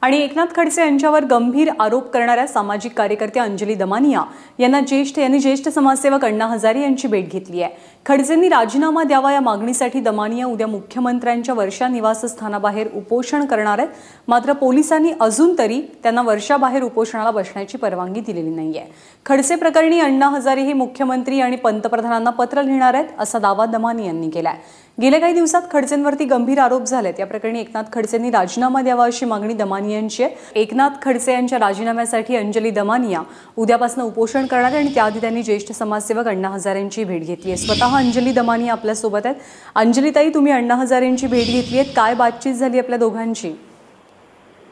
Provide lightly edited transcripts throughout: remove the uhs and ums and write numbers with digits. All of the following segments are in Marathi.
आणि एकनाथ खडसे यांच्यावर गंभीर आरोप करणाऱ्या सामाजिक कार्यकर्त्या अंजली दमानिया यांनी ज्येष्ठ समाजसेवक अण्णा हजारे यांची भेट घेतली आहे। खडसेंनी राजीनामा द्यावा या मागणीसाठी दमानिया उद्या मुख्यमंत्र्यांच्या वर्षा निवासस्थानाबाहेर उपोषण करणार आहेत। मात्र पोलिसांनी अजून तरी त्यांना वर्षाबाहेर उपोषणाला बसण्याची परवानगी दिलेली नाहीये। खडसे प्रकरणी अण्णा हजारे हे मुख्यमंत्री आणि पंतप्रधानांना पत्र लिहिणार आहेत असा दावा दमानिया यांनी केलाय। गेल्या काही दिवसात खडसेंवरती गंभीर आरोप झालेत। या प्रकरणी एकनाथ खडसेंनी राजीनामा द्यावा अशी मागणी दमानिया यांची आहे। एकनाथ खडसे यांच्या राजीनाम्यासाठी अंजली दमानिया उद्यापासून उपोषण करणार आणि त्याआधी त्यांनी ज्येष्ठ समाजसेवक अण्णा हजारे यांची भेट घेतली आहे। स्वतः अंजली दमानिया आपल्या सोबत आहेत। अंजली ताई, तुम्ही अण्णा हजारे यांची भेट घेतली आहे, काय बातचीत झाली आपल्या दोघांची?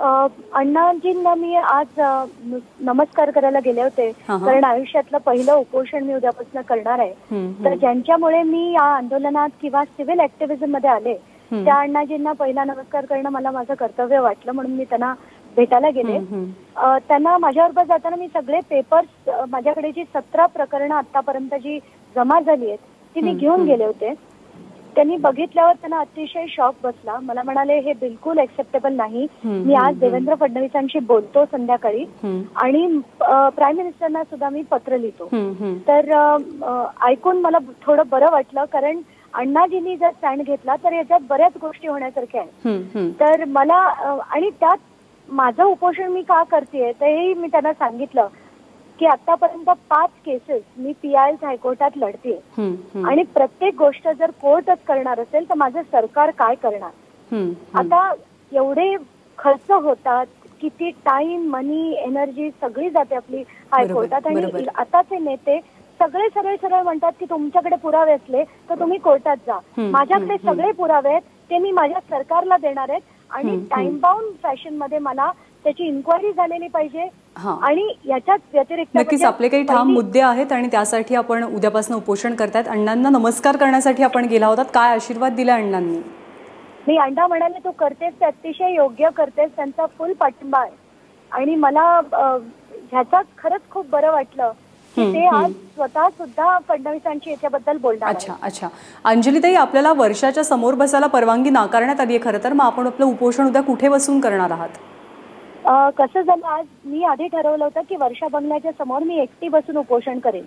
अण्णाजींना मी आज नमस्कार करायला गेले होते, कारण आयुष्यातलं पहिलं उपोषण मी उद्यापासून करणार आहे। तर ज्यांच्यामुळे मी या आंदोलनात किंवा सिव्हिल ऍक्टिव्हिझम मध्ये आले त्या अण्णाजींना पहिला नमस्कार करणं मला माझं कर्तव्य वाटलं, म्हणून मी त्यांना भेटायला गेले। त्यांना माझ्याबरोबर जाताना मी सगळे पेपर्स, माझ्याकडे जी 17 प्रकरणं आतापर्यंत जी जमा झाली आहेत ती मी घेऊन गेले होते। त्यांनी बघितल्यावर त्यांना अतिशय शॉक बसला। मला म्हणाले, हे बिलकुल एक्सेप्टेबल नाही। मी आज देवेंद्र फडणवीसांशी बोलतो संध्याकाळी आणि प्राईम मिनिस्टरना सुद्धा मी पत्र लिहितो। तर ऐकून मला थोडं बरं वाटलं, कारण अण्णाजींनी जर स्टँड घेतला तर याच्यात बऱ्याच गोष्टी होण्यासारख्या आहेत। तर मला आणि त्यात माझं उपोषण मी का करतेय तेही मी त्यांना सांगितलं की आतापर्यंत 5 केसेस मी PI हायकोर्टात लढतेय आणि प्रत्येक गोष्ट जर कोर्टच करणार असेल तर माझं सरकार काय करणार? आता एवढे खर्च होतात, किती टाइम, मनी, एनर्जी सगळी जाते आपली हायकोर्टात, आणि आताचे नेते सगळे सरळ म्हणतात की तुमच्याकडे पुरावे असले तर तुम्ही कोर्टात जा। माझ्याकडे सगळे पुरावे आहेत, ते मी माझ्या सरकारला देणार आहेत आणि टाइम बाउंड फॅशन मध्ये मला त्याची इन्क्वायरी झालेली पाहिजे। आणि याच्याच व्यतिरिक्त नक्कीच आपले काही ठाम मुद्दे आहेत आणि त्यासाठी आपण उद्यापासून उपोषण करतायत। अण्णांना नमस्कार करण्यासाठी आपण गेला होता, काय आशीर्वाद दिला अण्णांनी? मी अण्णा म्हणाले, तू करतेस ते अतिशय योग्य करतेस, त्यांचा फुल पाठिंबा आहे। आणि मला ह्याचा खरंच खूप बरं वाटलं की ते आज स्वतः सुद्धा फडणवीसांची याच्याबद्दल बोलणार। अच्छा अंजली ताई, आपल्याला वर्षाच्या समोर बसायला परवानगी नाकारण्यात आली आहे खरं तर, मग आपण आपलं उपोषण उद्या कुठे बसून करणार आहात? कसं झालं, आज मी आधी ठरवलं होतं की वर्षा बंगल्याच्या समोर मी एकटी बसून उपोषण करेन।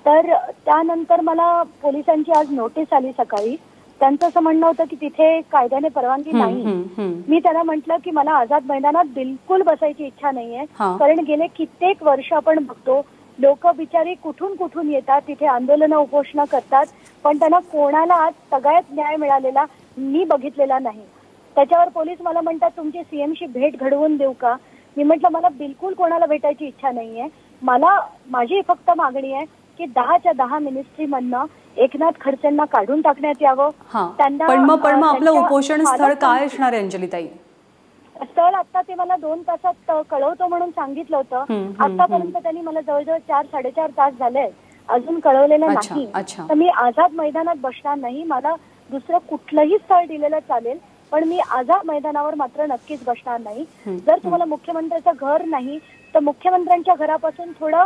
तर त्यानंतर मला पोलिसांची आज नोटीस आली सकाळी। त्यांचं असं म्हणणं होतं की तिथे कायद्याने परवानगी नाही। मी त्यांना म्हटलं की मला आझाद मैदानात बिलकुल बसायची इच्छा नाहीये, कारण गेले कित्येक वर्ष आपण बघतो लोक बिचारी कुठून येतात, तिथे आंदोलनं उपोषणं करतात, पण त्यांना कोणाला आज सगळ्यात न्याय मिळालेला मी बघितलेला नाही। त्याच्यावर पोलीस मला म्हणतात, तुमची CMशी भेट घडवून देऊ का? मी म्हटलं, मला बिलकुल कोणाला भेटायची इच्छा नाहीये। माझी फक्त मागणी आहे की 10च्या 10 मिनिस्ट्री मधनं एकनाथ खडसेंना काढून टाकण्यात यावं। त्यांना पण मग आपलं उपोषण स्थळ काय असणार आहे अंजली ताई? स्थळ आता ते मला 2 तासात कळवतो म्हणून सांगितलं होतं। आतापर्यंत त्यांनी मला जवळजवळ 4-4.5 तास झाले अजून कळवलेलं नाही। तर मी आझाद मैदानात बसणार नाही, मला दुसरं कुठलंही स्थळ दिलेलं चालेल, पण मी आझाद मैदानावर मात्र नक्कीच बसणार नाही। जर तुम्हाला मुख्यमंत्र्यांचं घर नाही तर मुख्यमंत्र्यांच्या घरापासून थोडं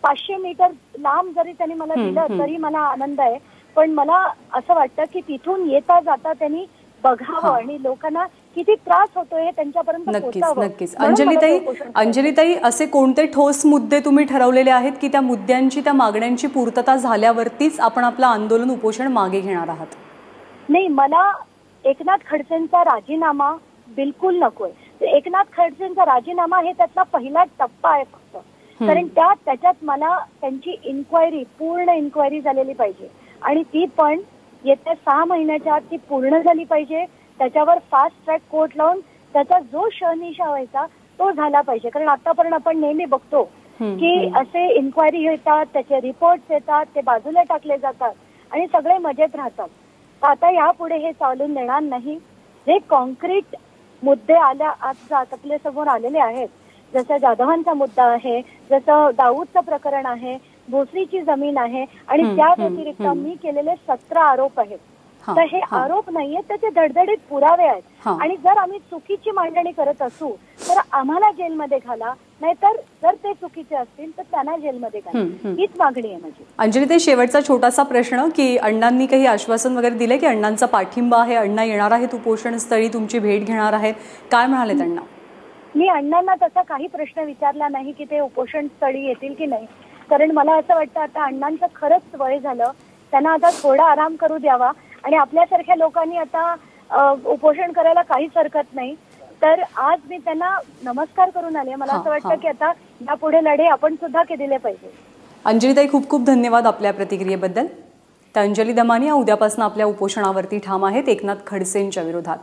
500 मीटर लांब जरी त्यांनी मला दिलं तरी मला आनंद आहे। पण मला असं वाटतं की तिथून येता जाता त्यांनी बघावं आणि लोकांना किती त्रास होतोय हे त्यांच्यापर्यंत पोहोचावं। नक्कीच अंजली ताई, असे कोणते ठोस मुद्दे तुम्ही ठरवलेले आहेत की त्या मुद्द्यांची, त्या मागण्यांची पूर्तता झाल्यावरतीच आपण आपलं आंदोलन उपोषण मागे घेणार आहात? नाही, मला एकनाथ खडसेंचा राजीनामा बिलकुल नकोय। एकनाथ खडसेंचा राजीनामा हे त्यातला पहिला टप्पा आहे फक्त, कारण त्याच्यात मला त्यांची पूर्ण इन्क्वायरी झालेली पाहिजे आणि ती पण येत्या 6 महिन्याच्या आत ती पूर्ण झाली पाहिजे। त्याच्यावर फास्ट ट्रॅक कोर्ट लावून त्याचा जो शहनिशा व्हायचा तो झाला पाहिजे, कारण आतापर्यंत आपण नेहमी बघतो की असे इन्क्वायरी येतात, त्याचे रिपोर्ट्स येतात, ते बाजूला टाकले जातात आणि सगळे मजेत राहतात। आता यापुढे हे चालून देणार नाही। जे कॉन्क्रीट मुद्दे आज आपल्या समोर आलेले आहेत, जसं जाधवांचा मुद्दा आहे, जसं दाऊदचं प्रकरण आहे, भोसरीची जमीन आहे आणि त्या व्यतिरिक्त मी केलेले 17 आरोप आहेत। तर हे आरोप नाहीये, त्याचे धडधडीत पुरावे आहेत आणि जर आम्ही चुकीची मांडणी करत असू तर आम्हाला जेलमध्ये घाला, नाहीतर जर ते चुकीचे असतील तर त्यांना जेलमध्ये घाला, हीच मागणी आहे माझी। अंजली ताई, शेवटचा छोटासा प्रश्न की अण्णांनी काही आश्वासन वगैरे दिले की अण्णांचा पाठिंबा आहे, अण्णा येणार आहेत उपोषण स्थळी, तुमची भेट घेणार आहेत, काय म्हणाले अण्णा? मी अण्णांना तसा काही प्रश्न विचारला नाही की ते उपोषण स्थळी येतील की नाही, कारण मला असं वाटतं आता अण्णांचं खरंच वय झालं, त्यांना आता थोडा आराम करू द्यावा आणि आपल्यासारख्या लोकांनी आता उपोषण करायला काहीच हरकत नाही. तर आज मी त्यांना नमस्कार करून आले. मला असं वाटतं की आता यापुढे लढे आपण सुद्धा केले पाहिजे. अंजलीताई, खूप खूप धन्यवाद आपल्या प्रतिक्रियेबद्दल. तर अंजली दमानिया उद्यापासून आपल्या उपोषणावरती ठाम आहेत एकनाथ खडसेंच्या विरोधात.